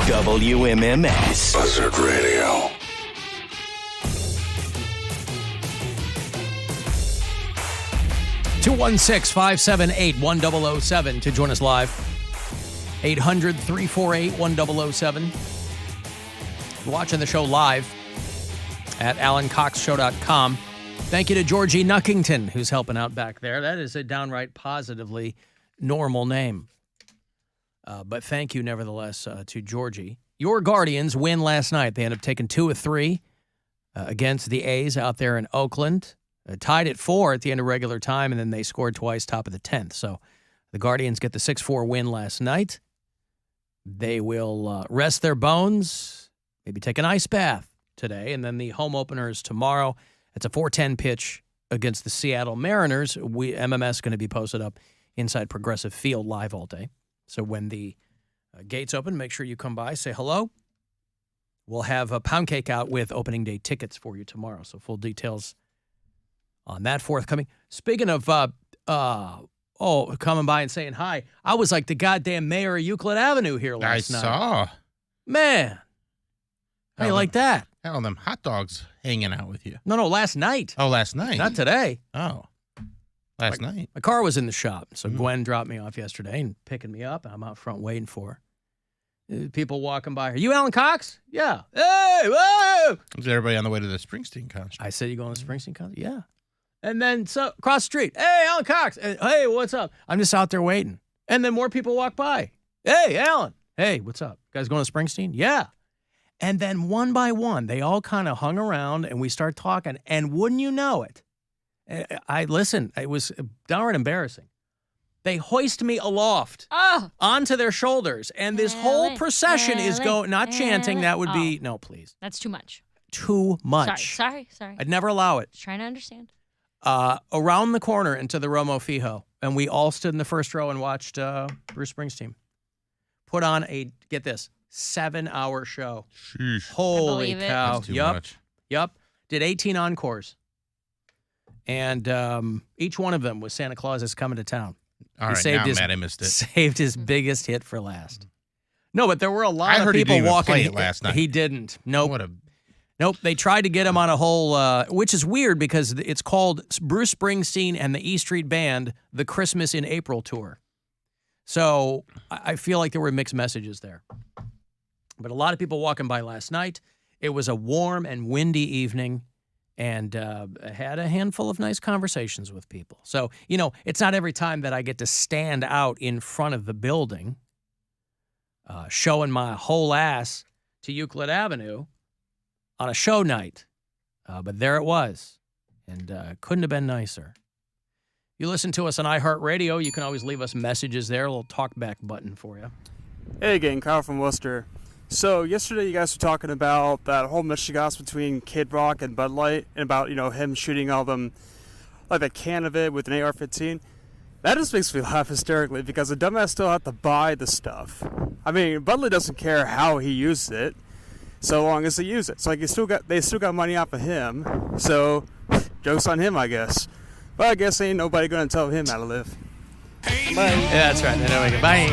WMMS Buzzard Radio. Two 216-578-1007 to join us live. 800-348-1007. Watching the show live at alancoxshow.com. Thank you to Georgie Nuckington, who's helping out back there. That is a downright positively normal name. But thank you, nevertheless, to Georgie. Your Guardians win last night. They ended up taking 2 of 3 against the A's out there in Oakland. Tied at 4 at the end of regular time, and then they scored twice, top of the 10th. So the Guardians get the 6-4 win last night. They will rest their bones, maybe take an ice bath today, and then the home opener is tomorrow. It's a 4:10 pitch against the Seattle Mariners. MMS is going to be posted up inside Progressive Field live all day. So when the gates open, make sure you come by, say hello. We'll have a Poundcake out with opening day tickets for you tomorrow. So full details on that forthcoming. Speaking of, coming by and saying hi, I was like the goddamn mayor of Euclid Avenue here last night. I saw. Man. How you like that? Hell, them hot dogs hanging out with you. No, last night. Oh, last night? Not today. Oh, last night. My car was in the shop, so Gwen dropped me off yesterday and picking me up. I'm out front waiting for her. People walking by. Are you Alan Cox? Yeah. Hey, whoa! Was everybody on the way to the Springsteen concert? I said, you going to the Springsteen concert? Yeah. And then so across the street, hey, Alan Cox. Hey, what's up? I'm just out there waiting. And then more people walk by. Hey, Alan. Hey, what's up? You guys going to Springsteen? Yeah. And then one by one, they all kind of hung around and we start talking. And wouldn't you know it? Listen, it was downright embarrassing. They hoist me aloft onto their shoulders. And this whole procession is going, not chanting, that would be, no, please. That's too much. Too much. Sorry. I'd never allow it. Just trying to understand. Around the corner into the Romo Fijo. And we all stood in the first row and watched Bruce Springsteen put on a, get this, 7-hour show. Sheesh. Holy cow. That's too much. Yep. Did 18 encores. And each one of them was Santa Claus is Coming to Town. All right, now I'm mad I missed it. Saved his biggest hit for last. No, but there were a lot I of heard people he didn't walking. even play it last night. He didn't. Nope. What a... Nope. They tried to get him on a whole, which is weird because it's called Bruce Springsteen and the E Street Band, the Christmas in April tour. So I feel like there were mixed messages there. But a lot of people walking by last night. It was a warm and windy evening, and had a handful of nice conversations with people. So, you know, it's not every time that I get to stand out in front of the building showing my whole ass to Euclid Avenue on a show night. But there it was, and couldn't have been nicer. You listen to us on iHeartRadio. You can always leave us messages there, a little talkback button for you. Hey gang, Kyle from Worcester. So yesterday you guys were talking about that whole mishigas between Kid Rock and Bud Light, and about, you know, him shooting all them, like a can of it with an AR-15. That just makes me laugh hysterically because the dumbass still had to buy the stuff. I mean, Bud Light doesn't care how he used it, so long as they use it. So like, they still got money off of him. So joke's on him, I guess. But I guess ain't nobody gonna tell him how to live. Bye. Yeah, that's right. Bye.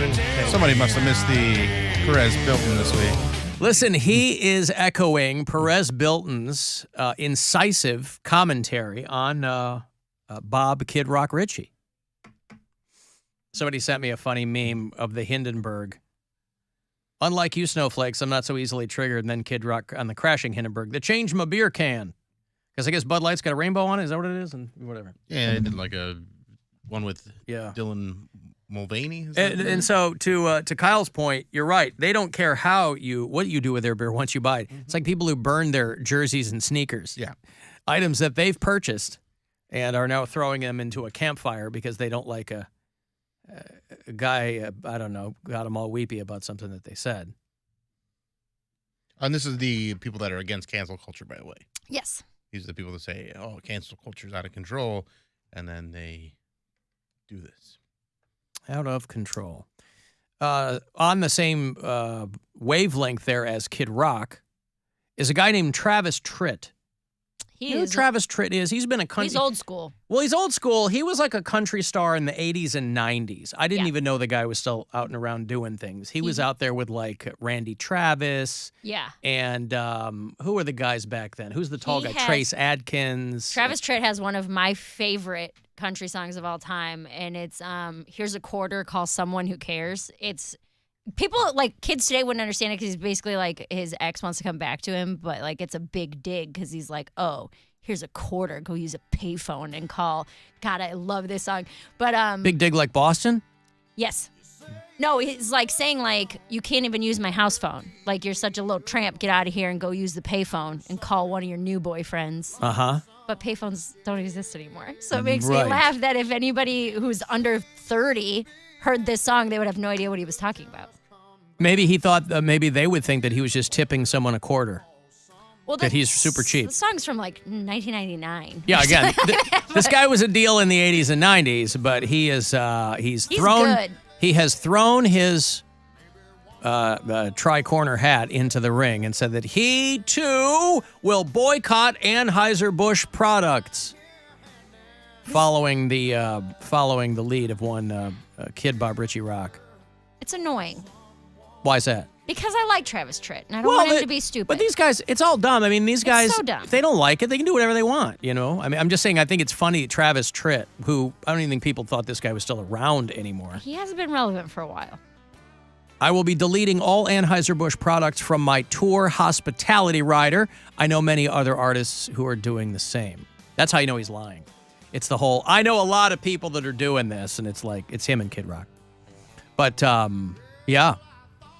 Somebody must have missed the Perez Bilton this week. Listen, he is echoing Perez Bilton's incisive commentary on Bob Kid Rock Ritchie. Somebody sent me a funny meme of the Hindenburg. Unlike you, snowflakes, I'm not so easily triggered. And then Kid Rock on the crashing Hindenburg. They changed my beer can. Because I guess Bud Light's got a rainbow on it. Is that what it is? And whatever. Yeah, they did like a one with Dylan Mulvaney. And so to Kyle's point, you're right. They don't care what you do with their beer once you buy it. It's like people who burn their jerseys and sneakers. Yeah. Items that they've purchased and are now throwing them into a campfire because they don't like a guy, I don't know, got them all weepy about something that they said. And this is the people that are against cancel culture, by the way. Yes. These are the people that say, oh, cancel culture is out of control, and then they do this. Out of control. On the same wavelength there as Kid Rock is a guy named Travis Tritt. You know who Travis Tritt is? He's been a country. He's old school. Well, he's old school. He was like a country star in the 80s and 90s. I didn't even know the guy was still out and around doing things. He was out there with like Randy Travis. Yeah. And who were the guys back then? Who's the tall guy? Trace Adkins. Travis Tritt has one of my favorite country songs of all time, and it's Here's a Quarter, Call Someone Who Cares. It's people, like, kids today wouldn't understand it because he's basically like his ex wants to come back to him, but like it's a big dig because he's like, oh, here's a quarter, go use a payphone and call. God, I love this song. But big dig like Boston? Yes. No, he's like saying like, you can't even use my house phone. Like, you're such a little tramp. Get out of here and go use the payphone and call one of your new boyfriends. Uh-huh. But payphones don't exist anymore. So it makes me laugh that if anybody who's under 30 heard this song, they would have no idea what he was talking about. Maybe he thought maybe they would think that he was just tipping someone a quarter. Well, that he's super cheap. The song's from like 1999. Yeah, again, this guy was a deal in the 80s and 90s, but he is he's thrown good. He has thrown his tri-corner hat into the ring and said that he too will boycott Anheuser-Busch products. Following the lead of one Kid Bob Ritchie Rock. It's annoying. Why is that? Because I like Travis Tritt, and I don't want him to be stupid. But these guys, it's all dumb. I mean, these guys, so dumb. If they don't like it, they can do whatever they want, you know? I mean, I'm just saying, I think it's funny, Travis Tritt, who I don't even think people thought this guy was still around anymore. He hasn't been relevant for a while. I will be deleting all Anheuser-Busch products from my tour hospitality rider. I know many other artists who are doing the same. That's how you know he's lying. It's the whole, I know a lot of people that are doing this, and it's like, it's him and Kid Rock. But, yeah,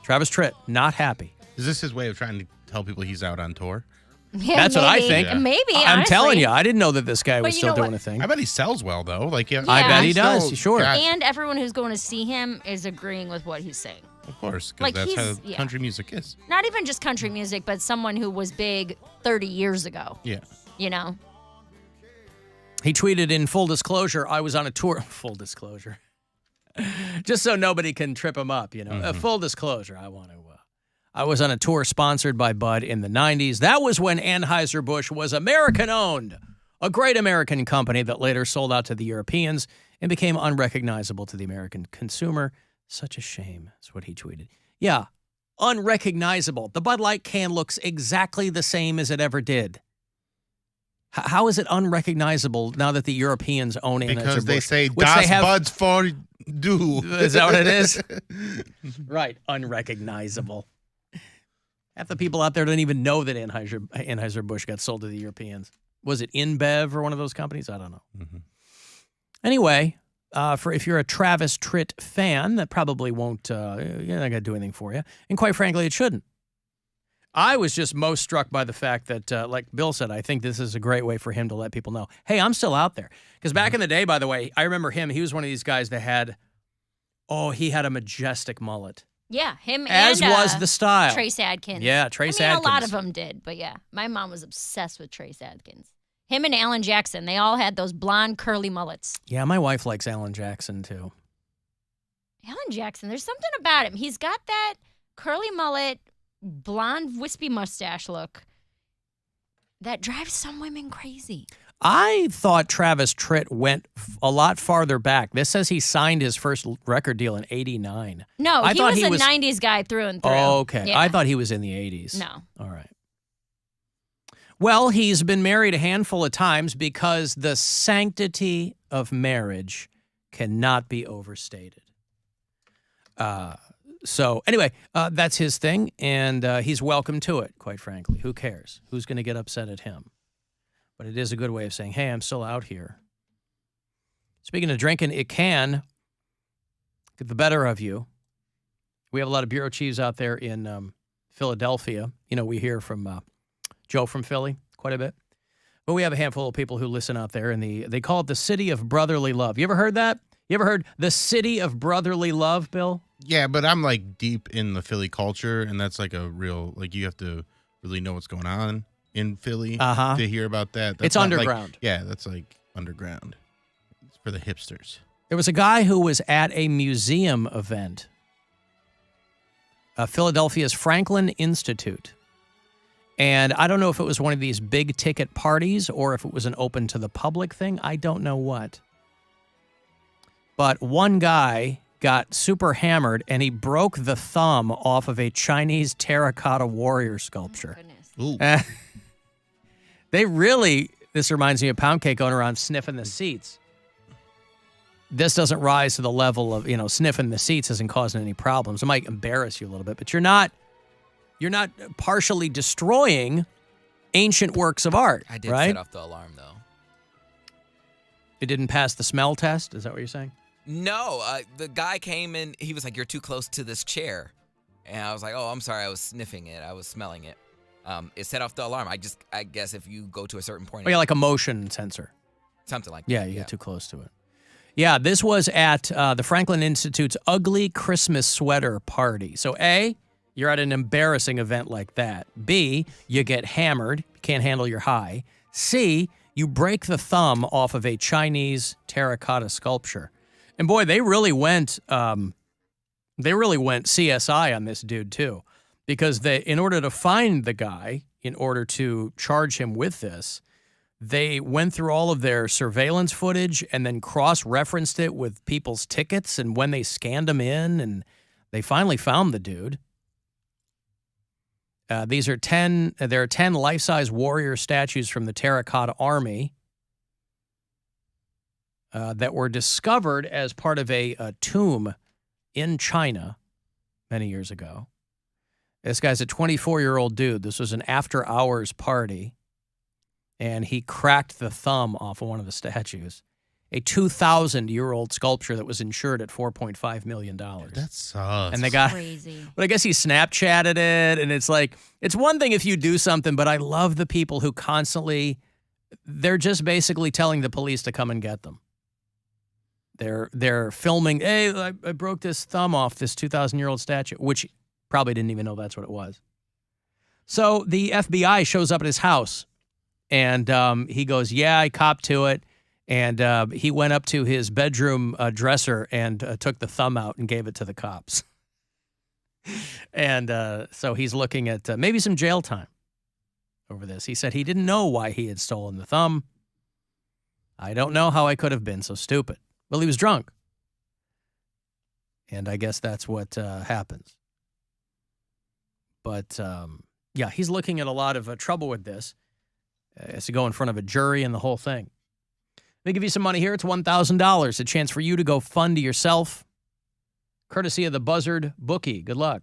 Travis Tritt, not happy. Is this his way of trying to tell people he's out on tour? Yeah, That's what I think. Yeah. Maybe, I'm honestly. telling you, I didn't know that this guy was you still know doing what? a thing. I bet he sells well, though. Like, yeah, I bet he does, still sure. got- And everyone who's going to see him is agreeing with what he's saying. Of course, because Like, that's how he's- country music is. Not even just country music, but someone who was big 30 years ago. Yeah. You know? He tweeted in full disclosure, I was on a tour. Full disclosure. Just so nobody can trip him up, you know. Full disclosure, I was on a tour sponsored by Bud in the 90s. That was when Anheuser-Busch was American-owned, a great American company that later sold out to the Europeans and became unrecognizable to the American consumer. Such a shame. That's what he tweeted. Yeah, unrecognizable. The Bud Light can looks exactly the same as it ever did. How is it unrecognizable now that the Europeans own Anheuser-Busch? Because they say, which Das they have- Buds for du. Is that what it is? Right, unrecognizable. Half the people out there don't even know that Anheuser-Busch got sold to the Europeans. Was it InBev or one of those companies? I don't know. Anyway, if you're a Travis Tritt fan, that probably won't, you're not going to do anything for you. And quite frankly, it shouldn't. I was just most struck by the fact that, like Bill said, I think this is a great way for him to let people know, hey, I'm still out there. Because back in the day, by the way, I remember him. He was one of these guys that had, he had a majestic mullet. Yeah, him As and was the style. Trace Adkins. Yeah, Trace Adkins. Adkins. A lot of them did, but yeah. My mom was obsessed with Trace Adkins. Him and Alan Jackson, they all had those blonde, curly mullets. Yeah, my wife likes Alan Jackson, too. Alan Jackson, there's something about him. He's got that curly mullet, blonde, wispy mustache look that drives some women crazy. I thought Travis Tritt went a lot farther back. This says he signed his first record deal in 89. No, I he thought was he a was 90s guy through and through. Oh, okay. Yeah. I thought he was in the 80s. No. All right. Well, he's been married a handful of times because the sanctity of marriage cannot be overstated. So anyway, that's his thing, and he's welcome to it, quite frankly. Who cares? Who's going to get upset at him? But it is a good way of saying, hey, I'm still out here. Speaking of drinking, it can get the better of you. We have a lot of bureau chiefs out there in Philadelphia. You know, we hear from Joe from Philly quite a bit. But we have a handful of people who listen out there, and they call it the city of brotherly love. You ever heard that? You ever heard the city of brotherly love, Bill? Yeah, but I'm like deep in the Philly culture, and that's like a real, like you have to really know what's going on in Philly to hear about that. That's It's not underground. Like, yeah, that's like underground. It's for the hipsters. There was a guy who was at a museum event, Philadelphia's Franklin Institute, And I don't know if it was one of these big ticket parties or if it was an open to the public thing. I don't know what. But one guy got super hammered and he broke the thumb off of a Chinese terracotta warrior sculpture. Oh, goodness. This reminds me of Poundcake going around sniffing the seats. This doesn't rise to the level of, sniffing the seats isn't causing any problems. It might embarrass you a little bit, but you're not partially destroying ancient works of art, I did right? set off the alarm, though. It didn't pass the smell test? Is that what you're saying? No, the guy came in. He was like, "You're too close to this chair," and I was like, "Oh, I'm sorry. I was sniffing it. I was smelling it." It set off the alarm. I guess if you go to a certain point, Oh, yeah, like a motion sensor. something like Yeah, that. you get too close to it. Yeah, this was at the Franklin Institute's Ugly Christmas Sweater Party. So A, you're at an embarrassing event like that. B, you get hammered, can't handle your high. C, you break the thumb off of a Chinese terracotta sculpture. And boy, they really went CSI on this dude too, because in order to find the guy, in order to charge him with this, they went through all of their surveillance footage and then cross-referenced it with people's tickets and when they scanned them in, and they finally found the dude. There are 10 life-size warrior statues from the Terracotta Army that were discovered as part of a tomb in China many years ago. This guy's a 24-year-old dude. This was an after-hours party, and he cracked the thumb off of one of the statues. A 2,000-year-old sculpture that was insured at $4.5 million. That sucks. And they got Crazy. But I guess he Snapchatted it, and it's like, it's one thing if you do something, but I love the people who constantly, they're just basically telling the police to come and get them. They're filming, hey, I broke this thumb off this 2,000-year-old statue, which probably didn't even know that's what it was. So the FBI shows up at his house, and he goes, yeah, I copped to it. And he went up to his bedroom dresser and took the thumb out and gave it to the cops. And so he's looking at maybe some jail time over this. He said he didn't know why he had stolen the thumb. I don't know how I could have been so stupid. Well, he was drunk. And I guess that's what happens. But, yeah, he's looking at a lot of trouble with this. Has to go in front of a jury and the whole thing. Let me give you some money here. It's $1,000. A chance for you to go fund yourself. Courtesy of the Buzzard Bookie. Good luck.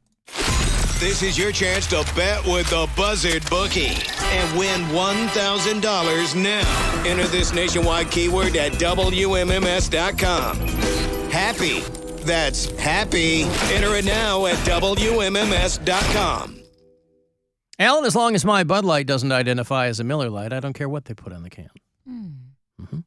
This is your chance to bet with the Buzzard Bookie and win $1,000 now. Enter this nationwide keyword at WMMS.com. Happy. That's happy. Enter it now at WMMS.com. Alan, as long as my Bud Light doesn't identify as a Miller Lite, I don't care what they put on the can. Mm-hmm.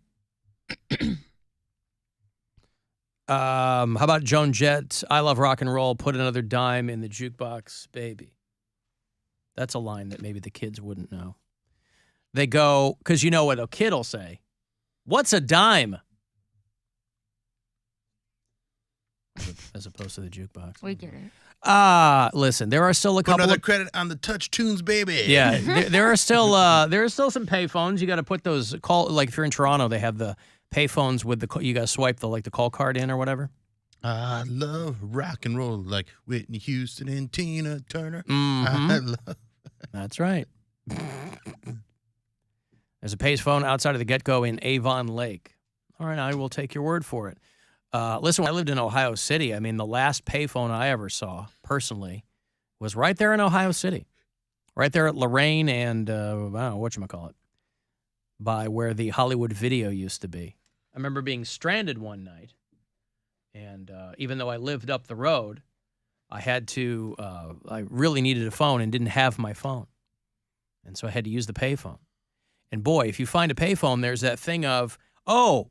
How about Joan Jett? I love rock and roll. Put another dime in the jukebox, baby. That's a line that maybe the kids wouldn't know. They go, because you know what a kid will say. What's a dime? As opposed to the jukebox. We get it. Listen, there are still a couple Another of credit on the Touch Tunes, baby. Yeah, there are still some payphones. You got to put those like if you're in Toronto, they have the payphones with you got to swipe the call card in or whatever. I love rock and roll like Whitney Houston and Tina Turner. Mm-hmm. I love. That's right. There's a payphone outside of the Get-Go in Avon Lake. All right, I will take your word for it. Listen, when I lived in Ohio City, I mean, the last payphone I ever saw, personally, was right there in Ohio City. Right there at Lorraine and, I don't know, whatchamacallit, by where the Hollywood Video used to be. I remember being stranded one night, and even though I lived up the road, I really needed a phone and didn't have my phone. And so I had to use the payphone. And boy, if you find a payphone, there's that thing of, oh,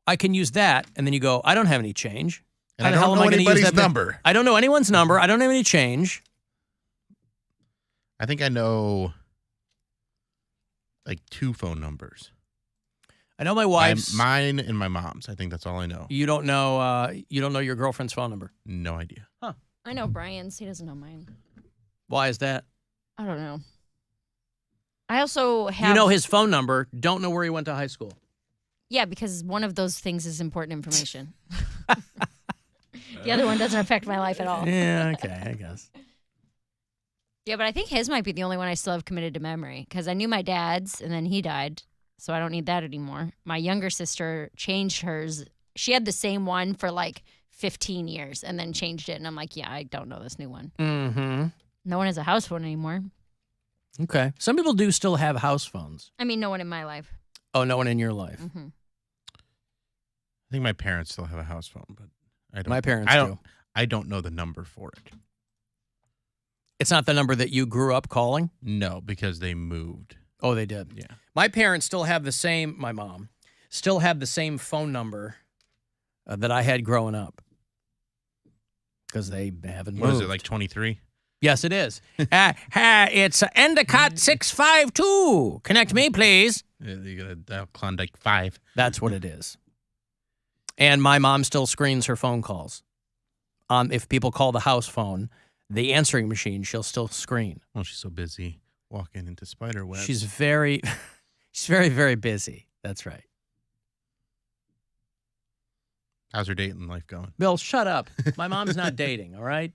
I can use that, and then you go, I don't have any change. And I don't know anybody's number. I don't know anyone's number. I don't have any change. I think I know like 2 phone numbers. I know my wife's. Mine and my mom's. I think that's all I know. You don't know your girlfriend's phone number? No idea. Huh. I know Brian's. He doesn't know mine. Why is that? I don't know. I also have... You know his phone number, don't know where he went to high school. Yeah, because one of those things is important information. The other one doesn't affect my life at all. Yeah, okay, I guess. Yeah, but I think his might be the only one I still have committed to memory because I knew my dad's and then he died, so I don't need that anymore. My younger sister changed hers. She had the same one for like 15 years and then changed it, and I'm like, yeah, I don't know this new one. Mm-hmm. No one has a house phone anymore. Okay. Some people do still have house phones. I mean, no one in my life. Oh, no one in your life. Mm-hmm. I think my parents still have a house phone, but I don't. My parents do. I don't know the number for it. It's not the number that you grew up calling? No, because they moved. Oh, they did? Yeah. My parents still have the same, my mom, still have the same phone number that I had growing up. Because they haven't moved. What is it, like 23? Yes, it is. It's Endicott 652. Connect me, please. You got to dial Klondike 5. That's what it is. And my mom still screens her phone calls. If people call the house phone, the answering machine, she'll still screen. Well, she's so busy walking into spider webs. She's very, very busy. That's right. How's her dating life going? Bill, shut up. My mom's not dating, all right?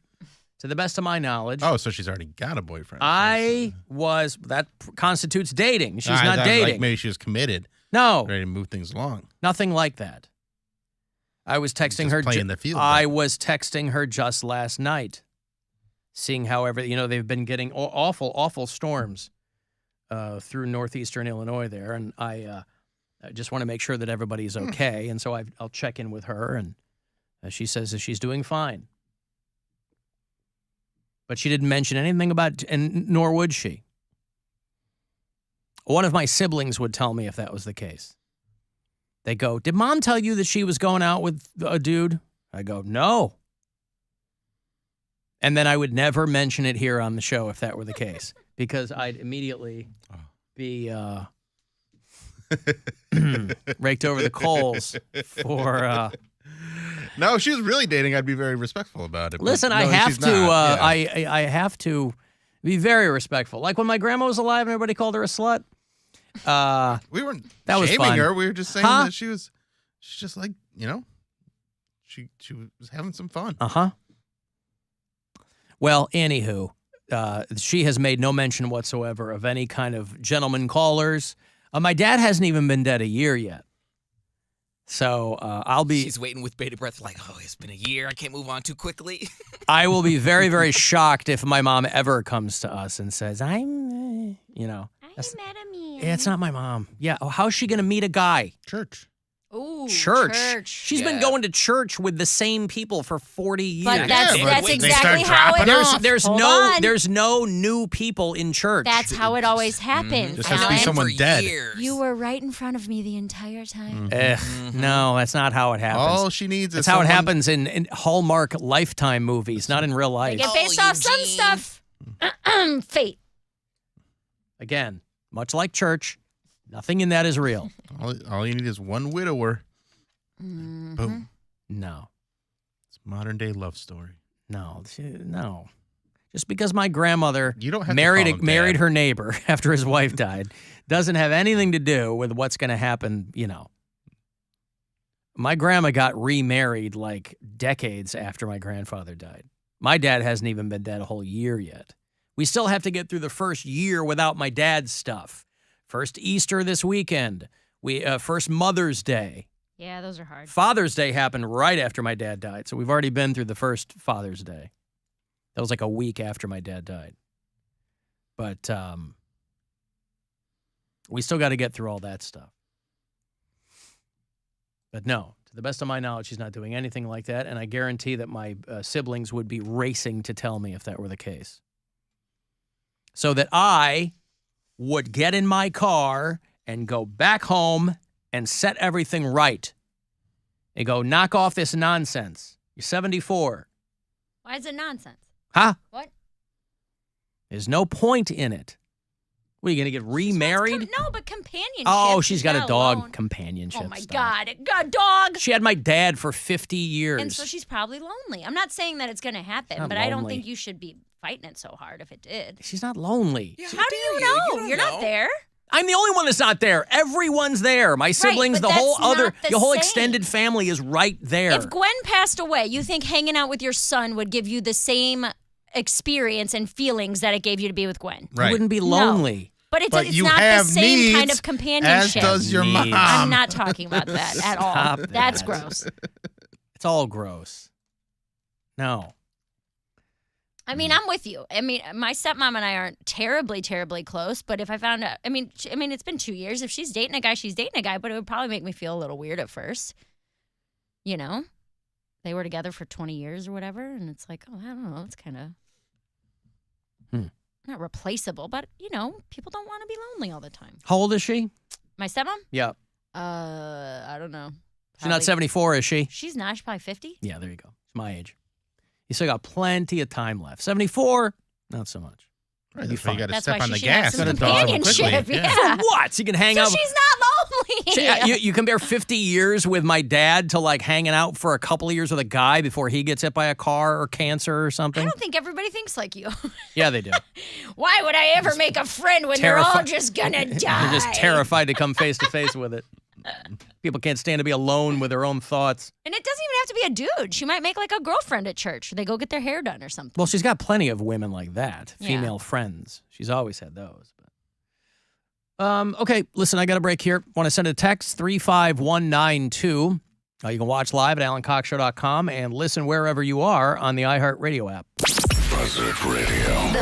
To the best of my knowledge. Oh, so she's already got a boyfriend. That constitutes dating. She's not thought, dating. Like maybe she was committed. No. Ready to move things along. Nothing like that. I was texting her. Playing the field. I was texting her just last night, seeing how they've been getting awful storms through northeastern Illinois there, and I just want to make sure that everybody's okay, and so I'll check in with her, and she says that she's doing fine. But she didn't mention anything about, and nor would she. One of my siblings would tell me if that was the case. They go, did Mom tell you that she was going out with a dude? I go, no. And then I would never mention it here on the show if that were the case, because I'd immediately be raked over the coals for... No, if she was really dating, I'd be very respectful about it. Listen, I have to. I have to be very respectful. Like when my grandma was alive and everybody called her a slut. We weren't that was shaming fun. her. We were just saying that she's just like, she was having some fun. Uh-huh. Well, anywho, she has made no mention whatsoever of any kind of gentleman callers. My dad hasn't even been dead a year yet. So I'll be... She's waiting with bated breath like, oh, it's been a year. I can't move on too quickly. I will be very, very shocked if my mom ever comes to us and says, I'm met a man. Yeah, it's not my mom. Yeah, how's she going to meet a guy? Church. Ooh, church. She's been going to church with the same people for 40 years. But that's they exactly start how it dropping is. There's no new people in church. That's how it always happens. Just has to be someone dead. You were right in front of me the entire time. No, that's not how it happens. All she needs is That's how it happens in Hallmark Lifetime movies, not in real life. They get based off some stuff. Fate. Again, much like church, nothing in that is real. All you need is one widower. Mm-hmm. Boom. No. It's a modern day love story. No. Just because my grandmother You don't have married her neighbor after his wife died doesn't have anything to do with what's going to happen, My grandma got remarried like decades after my grandfather died. My dad hasn't even been dead a whole year yet. We still have to get through the first year without my dad's stuff. First Easter this weekend. First Mother's Day. Yeah, those are hard. Father's Day happened right after my dad died, so we've already been through the first Father's Day. That was like a week after my dad died. But we still got to get through all that stuff. But no, to the best of my knowledge, she's not doing anything like that, and I guarantee that my siblings would be racing to tell me if that were the case. So that I would get in my car and go back home and set everything right. And go, knock off this nonsense. You're 74. Why is it nonsense? Huh? What? There's no point in it. What, are you going to get remarried? No, but companionship. Oh, she's got a dog. Alone. Companionship. Oh, my Stop. God. Dog. She had my dad for 50 years. And so she's probably lonely. I'm not saying that it's going to happen, Not but I don't lonely. think you should be fighting it so hard if it did. She's not lonely. Yeah, How do you know? You're not there. I'm the only one that's not there. Everyone's there. My siblings, but the whole that's not the whole same. extended family is right there. If Gwen passed away, you think hanging out with your son would give you the same experience and feelings that it gave you to be with Gwen? Right. I wouldn't be lonely. But it's you not the have same needs, kind of companionship. As does your mom. I'm not talking about that at all. Stop That's that. gross. It's all gross. No. I mean, I'm with you. I mean, my stepmom and I aren't terribly, terribly close. But if I found out, I mean, it's been 2 years. If she's dating a guy, she's dating a guy. But it would probably make me feel a little weird at first. You know, they were together for 20 years or whatever, and it's like, oh, I don't know, it's kind of not replaceable. But you know, people don't want to be lonely all the time. How old is she? My stepmom? Yeah. I don't know. She's not 74, is she? She's not. She's probably 50. Yeah, there you go. She's my age. You still got plenty of time left. 74, not so much. Right, Be that's why you fine. got to That's step why on she the should have gas. some and dog companionship. quickly. Yeah. For what? So you can hang So out. she's not lonely. You compare 50 years with my dad to like hanging out for a couple of years with a guy before he gets hit by a car or cancer or I something? don't think everybody thinks like you. Yeah, they do. Why would I ever make a friend when they're all just gonna die? They're just terrified to come face to face with it. People can't stand to be alone with their own thoughts. And it doesn't even have to be a dude. She might make like a girlfriend at church. They go get their hair done or something. Well, she's got plenty of women like that, Yeah. female friends. She's always had those. Okay, listen, I got a break here. Want to send a text, 35192. You can watch live at alancoxshow.com and listen wherever you are on the iHeartRadio app. Buzzard Radio.